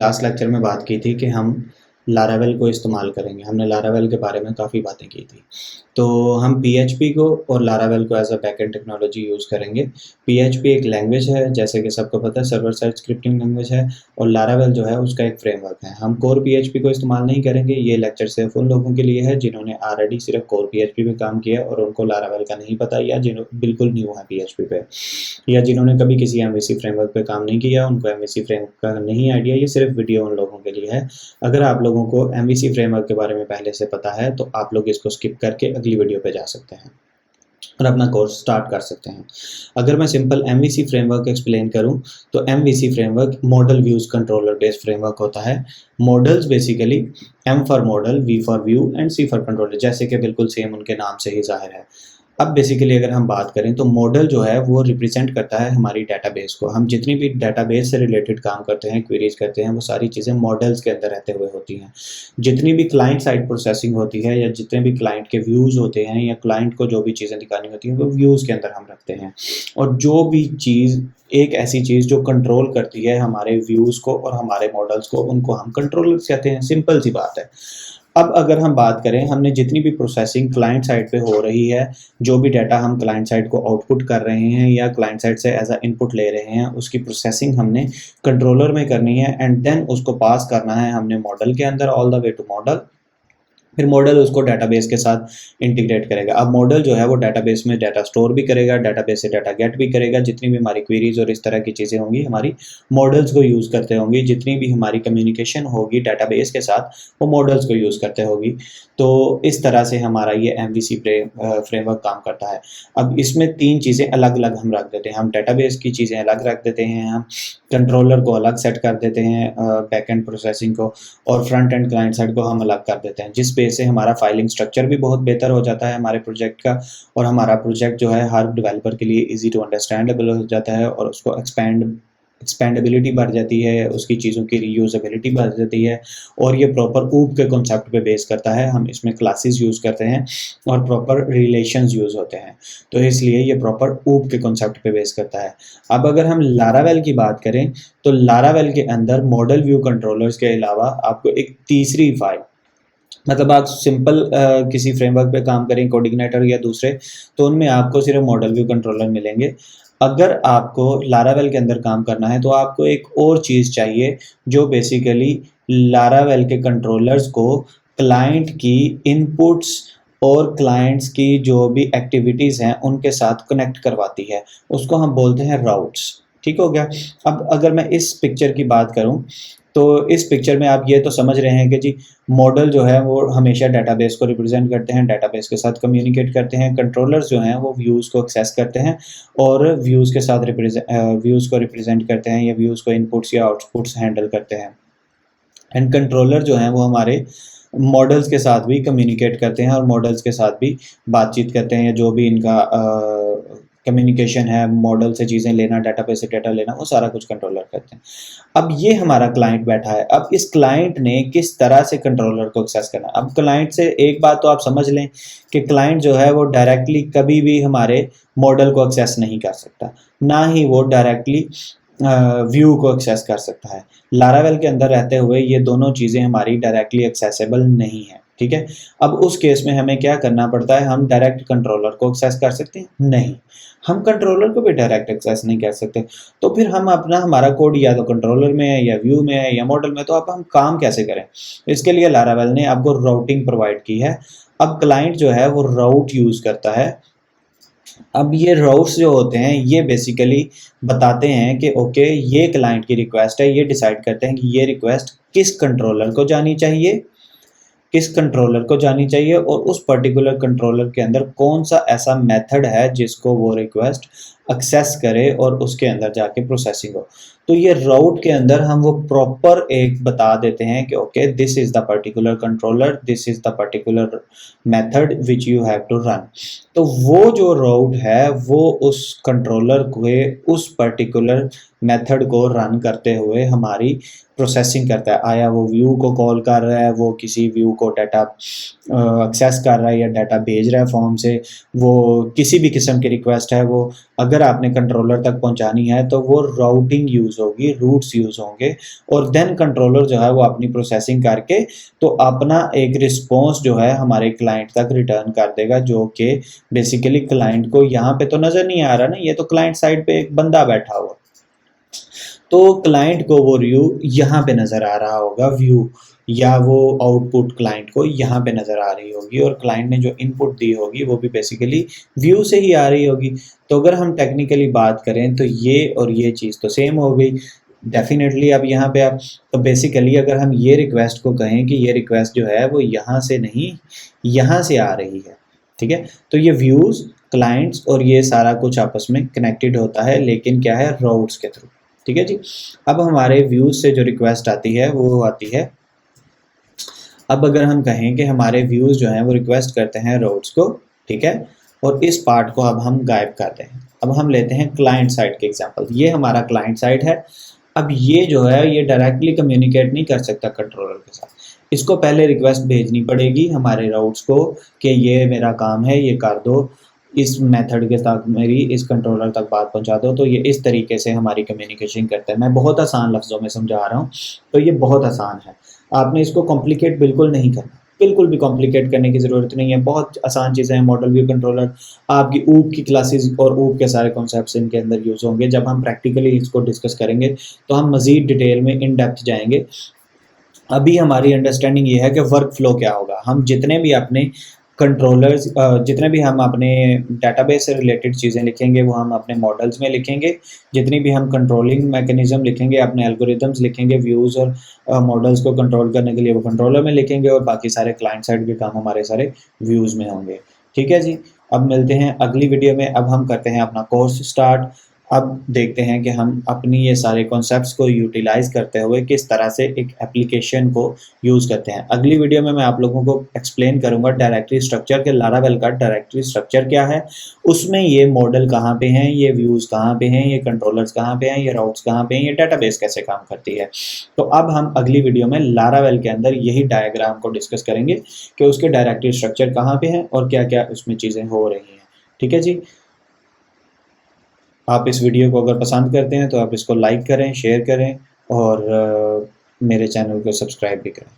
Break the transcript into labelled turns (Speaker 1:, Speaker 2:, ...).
Speaker 1: Last lecture में बात की थी कि हम लारावेल को इस्तेमाल करेंगे। हमने लारावेल के बारे में काफ़ी बातें की थी। तो हम पीएचपी को और लारावेल को as a backend technology use करेंगे। पीएचपी एक लैंग्वेज है, जैसे कि सबको पता है, सर्वर साइड स्क्रिप्टिंग लैंग्वेज है, और लारावेल जो है उसका एक फ्रेमवर्क है। हम कोर पीएचपी को इस्तेमाल नहीं करेंगे। ये लेक्चर सिर्फ उन लोगों के लिए है जिन्होंने ऑलरेडी सिर्फ कोर पीएचपी पे काम किया और उनको लारावेल का नहीं पता, या जिन्हों बिल्कुल न्यू है पीएचपी पे, या जिन्होंने कभी किसी एमवीसी फ्रेमवर्क पे काम नहीं किया, उनको एमवीसी फ्रेमवर्क का नहीं आइडिया। ये सिर्फ वीडियो उन लोगों के लिए है। अगर आप लोगों को एमवीसी फ्रेमवर्क के बारे में पहले से पता है तो आप लोग इसको स्किप करके अगली वीडियो पे जा सकते हैं और अपना कोर्स स्टार्ट कर सकते हैं। अगर मैं सिंपल एमवीसी फ्रेमवर्क एक्सप्लेन करूं तो MVC framework model views controller based framework होता है। Models basically M for model, V for view and C for controller, जैसे कि बिल्कुल सेम उनके नाम से ही जाहिर है। अब बेसिकली अगर हम बात करें तो मॉडल जो है वो रिप्रेजेंट करता है हमारी डेटाबेस को। हम जितनी भी डेटाबेस से रिलेटेड काम करते हैं, क्वेरीज करते हैं, वो सारी चीज़ें मॉडल्स के अंदर रहते हुए होती हैं। जितनी भी क्लाइंट साइड प्रोसेसिंग होती है, या जितने भी क्लाइंट के व्यूज़ होते हैं, या क्लाइंट को जो भी चीज़ें दिखानी होती हैं, वो व्यूज़ के अंदर हम रखते हैं। और जो भी चीज़, एक ऐसी चीज़ जो कंट्रोल करती है हमारे व्यूज़ को और हमारे मॉडल्स को, उनको हम कंट्रोलर्स कहते हैं। सिंपल सी बात है। अब अगर हम बात करें, हमने जितनी भी प्रोसेसिंग क्लाइंट साइड पे हो रही है, जो भी डाटा हम क्लाइंट साइड को आउटपुट कर रहे हैं या क्लाइंट साइड से एज अ इनपुट ले रहे हैं, उसकी प्रोसेसिंग हमने कंट्रोलर में करनी है एंड देन उसको पास करना है हमने मॉडल के अंदर, all the way to model. फिर मॉडल उसको डेटाबेस के साथ इंटीग्रेट करेगा। अब मॉडल जो है वो डेटाबेस में डाटा स्टोर भी करेगा, डेटाबेस से डाटा गेट भी करेगा। जितनी भी हमारी क्वेरीज और इस तरह की चीज़ें होंगी हमारी मॉडल्स को यूज़ करते होंगी। जितनी भी हमारी कम्युनिकेशन होगी डेटाबेस के साथ, वो मॉडल्स को यूज़ करते होगी। तो इस तरह से हमारा ये एमवीसी फ्रेमवर्क काम करता है। अब इसमें तीन चीज़ें अलग अलग हम रख देते हैं। हम डेटाबेस की चीज़ें अलग रख देते हैं, हम कंट्रोलर को अलग सेट कर देते हैं, बैकएंड प्रोसेसिंग को, और फ्रंट एंड क्लाइंट साइड को हम अलग कर देते हैं, जिस पे से हमारा फाइलिंग स्ट्रक्चर भी बहुत बेहतर हो जाता है हमारे प्रोजेक्ट का, और हमारा प्रोजेक्ट जो है हर डेवलपर के लिए इजी टू अंडरस्टैंडेबल हो जाता है, और उसको एक्सपेंडेबिलिटी बढ़ जाती है, उसकी चीज़ों की रीयूजेबिलिटी बढ़ जाती है। और ये प्रॉपर ऊप के कॉन्सेप्ट पे बेस करता है। हम इसमें क्लासेस यूज़ करते हैं और प्रॉपर रिलेशंस यूज़ होते हैं, तो इसलिए ये प्रॉपर ऊप के कॉन्सेप्ट पे बेस करता है। अब अगर हम लारावेल की बात करें तो लारावेल के अंदर मॉडल व्यू कंट्रोलर्स के अलावा आपको एक तीसरी फाइल, मतलब आप सिंपल किसी फ्रेमवर्क पे काम करें, कोऑर्डिनेटर या दूसरे, तो उनमें आपको सिर्फ मॉडल व्यू कंट्रोलर मिलेंगे। अगर आपको लारावेल के अंदर काम करना है तो आपको एक और चीज़ चाहिए, जो बेसिकली लारावेल के कंट्रोलर्स को क्लाइंट की इनपुट्स और क्लाइंट्स की जो भी एक्टिविटीज़ हैं उनके साथ कनेक्ट करवाती है। उसको हम बोलते हैं राउट्स। ठीक हो गया। अब अगर मैं इस पिक्चर की बात करूं तो इस पिक्चर में आप ये तो समझ रहे हैं कि जी मॉडल जो है वो हमेशा डेटाबेस को रिप्रेजेंट करते हैं, डेटाबेस के साथ कम्युनिकेट करते हैं। कंट्रोलर्स जो हैं वो व्यूज़ को एक्सेस करते हैं और व्यूज़ के साथ व्यूज़ को रिप्रेजेंट करते हैं, या व्यूज़ को इनपुट्स या आउटपुट्स हैंडल करते हैं। एंड कंट्रोलर जो हैं वो हमारे मॉडल्स के साथ भी कम्युनिकेट करते हैं और मॉडल्स के साथ भी बातचीत करते हैं, या जो भी इनका कम्युनिकेशन है, मॉडल से चीज़ें लेना, डेटाबेस से डेटा लेना, वो सारा कुछ कंट्रोलर करते हैं। अब ये हमारा क्लाइंट बैठा है। अब इस क्लाइंट ने किस तरह से कंट्रोलर को एक्सेस करना है। अब क्लाइंट से एक बात तो आप समझ लें कि क्लाइंट जो है वो डायरेक्टली कभी भी हमारे मॉडल को एक्सेस नहीं कर सकता, ना ही वो डायरेक्टली व्यू को एक्सेस कर सकता है। लारावेल के अंदर रहते हुए ये दोनों चीज़ें हमारी डायरेक्टली एक्सेसिबल नहीं है। ठीक है। अब उस केस में हमें क्या करना पड़ता है, हम डायरेक्ट कंट्रोलर को एक्सेस कर सकते हैं? नहीं, हम कंट्रोलर को भी डायरेक्ट एक्सेस नहीं कर सकते। तो फिर हम हमारा कोड या तो कंट्रोलर में है, या व्यू में है, या मॉडल में, तो अब हम काम कैसे करें? इसके लिए लारावेल ने आपको राउटिंग प्रोवाइड की है। अब क्लाइंट जो है वो राउट यूज़ करता है। अब ये राउट्स जो होते हैं ये बेसिकली बताते हैं कि ओके, ये क्लाइंट की रिक्वेस्ट है, ये डिसाइड करते हैं कि ये रिक्वेस्ट किस कंट्रोलर को जानी चाहिए, किस कंट्रोलर को जानी चाहिए, और उस पर्टिकुलर कंट्रोलर के अंदर कौन सा ऐसा मेथड है जिसको वो रिक्वेस्ट एक्सेस करे और उसके अंदर जाके प्रोसेसिंग हो। तो ये राउट के अंदर हम वो प्रॉपर एक बता देते हैं कि okay, this is the particular controller, this is the particular method which you have to run. तो वो जो राउट है वो उस कंट्रोलर के उस पर्टिकुलर मेथड को रन करते हुए हमारी प्रोसेसिंग करता है। आया वो व्यू को कॉल कर रहा है, वो किसी व्यू को डाटा एक्सेस कर रहा है या डाटा भेज रहा है फॉर्म से, वो किसी भी किस्म की रिक्वेस्ट है वो अगर आपने कंट्रोलर तक पहुंचानी है तो वो राउटिंग यूज़ होगी, रूट्स यूज़ होंगे और देन कंट्रोलर जो है वो अपनी प्रोसेसिंग करके तो अपना एक रिस्पॉन्स जो है हमारे क्लाइंट तक रिटर्न कर देगा, जो कि बेसिकली क्लाइंट को यहाँ पे तो नज़र नहीं आ रहा ना, ये तो क्लाइंट साइड पे एक बंदा बैठा हुआ, तो क्लाइंट को वो व्यू यहाँ पे नज़र आ रहा होगा, व्यू या वो आउटपुट क्लाइंट को यहाँ पे नज़र आ रही होगी और क्लाइंट ने जो इनपुट दी होगी वो भी बेसिकली व्यू से ही आ रही होगी। तो अगर हम टेक्निकली बात करें तो ये और ये चीज़ तो सेम हो गई डेफिनेटली। अब यहाँ पे आप तो बेसिकली अगर हम ये रिक्वेस्ट को कहें कि ये रिक्वेस्ट जो है वो यहाँ से नहीं यहाँ से आ रही है, ठीक है, तो ये व्यूज़ क्लाइंट्स और ये सारा कुछ आपस में कनेक्टेड होता है, लेकिन क्या है, राउट्स के थ्रू, ठीक है जी। अब हमारे व्यूज़ से जो रिक्वेस्ट आती है वो आती है, अब अगर हम कहें कि हमारे व्यूज़ जो हैं वो रिक्वेस्ट करते हैं राउट्स को, ठीक है, और इस पार्ट को अब हम गायब कर दें। अब हम लेते हैं क्लाइंट साइड के एग्जांपल, ये हमारा क्लाइंट साइड है। अब ये जो है ये डायरेक्टली कम्युनिकेट नहीं कर सकता कंट्रोलर के साथ, इसको पहले रिक्वेस्ट भेजनी पड़ेगी हमारे राउट्स को कि ये मेरा काम है, ये कर दो, इस मेथड के साथ मेरी इस कंट्रोलर तक बात पहुंचा दो। तो ये इस तरीके से हमारी कम्युनिकेशन करता है। मैं बहुत आसान लफ्ज़ों में समझा रहा हूँ, तो ये बहुत आसान है, आपने इसको कॉम्प्लिकेट बिल्कुल नहीं करना, बिल्कुल भी कॉम्प्लिकेट करने की ज़रूरत नहीं है, बहुत आसान चीज़ें हैं। मॉडल व्यू कंट्रोलर आपकी ऊप की क्लासेस और ऊप के सारे कॉन्सेप्ट्स इनके अंदर यूज़ होंगे। जब हम प्रैक्टिकली इसको डिस्कस करेंगे तो हम मज़ीद डिटेल में इन डेप्थ जाएंगे। अभी हमारी अंडरस्टैंडिंग ये है कि वर्क फ्लो क्या होगा। हम जितने भी अपने कंट्रोलर्स जितने भी हम अपने डेटाबेस से रिलेटेड चीज़ें लिखेंगे वो हम अपने मॉडल्स में लिखेंगे, जितनी भी हम कंट्रोलिंग मैकेनिज्म लिखेंगे, अपने एल्गोरिदम्स लिखेंगे व्यूज़ और मॉडल्स को कंट्रोल करने के लिए वो कंट्रोलर में लिखेंगे, और बाकी सारे क्लाइंट साइड के काम हमारे सारे व्यूज़ में होंगे। ठीक है जी, अब मिलते हैं अगली वीडियो में। अब हम करते हैं अपना कोर्स स्टार्ट। अब देखते हैं कि हम अपनी ये सारे कॉन्सेप्ट्स को यूटिलाइज़ करते हुए किस तरह से एक एप्लीकेशन को यूज़ करते हैं। अगली वीडियो में मैं आप लोगों को एक्सप्लेन करूँगा डायरेक्टरी स्ट्रक्चर के, लारावेल का डायरेक्टरी स्ट्रक्चर क्या है, उसमें ये मॉडल कहाँ पे हैं, ये व्यूज़ कहाँ पे हैं, ये कंट्रोलर्स कहाँ पे हैं, ये राउट्स कहाँ पे हैं, ये डेटाबेस कैसे काम करती है। तो अब हम अगली वीडियो में लारावेल के अंदर यही डायग्राम को डिस्कस करेंगे कि उसके डायरेक्टरी स्ट्रक्चर कहाँ पे हैं और क्या क्या उसमें चीज़ें हो रही हैं। ठीक है जी, आप इस वीडियो को अगर पसंद करते हैं तो आप इसको लाइक करें, शेयर करें और मेरे चैनल को सब्सक्राइब भी करें।